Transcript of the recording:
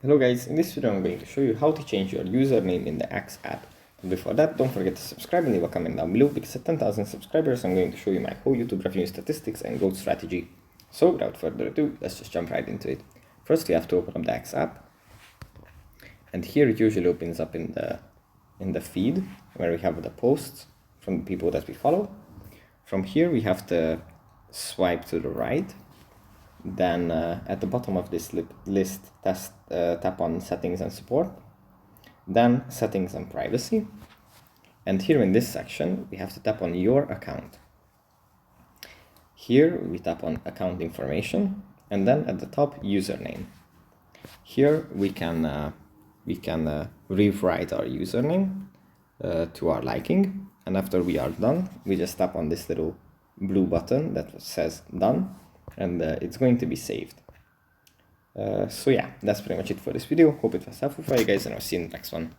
Hello guys, in this video I'm going to show you how to change your username in the Axe app. But before that, don't forget to subscribe and leave a comment down below, because at 10,000 subscribers I'm going to show you my whole YouTube revenue statistics and growth strategy. So without further ado, let's just jump right into it. First we have to open up the Axe app, and here it usually opens up in the feed where we have the posts from the people that we follow. From here we have to swipe to the right. Then at the bottom of this list, tap on Settings and Support, then Settings and Privacy, and here in this section we have to tap on Your Account. Here we tap on Account Information, and then at the top, Username. Here we can rewrite our username to our liking, and after we are done, we just tap on this little blue button that says Done, and it's going to be saved. So yeah, that's pretty much it for this video. Hope it was helpful for you guys, and I'll see you in the next one.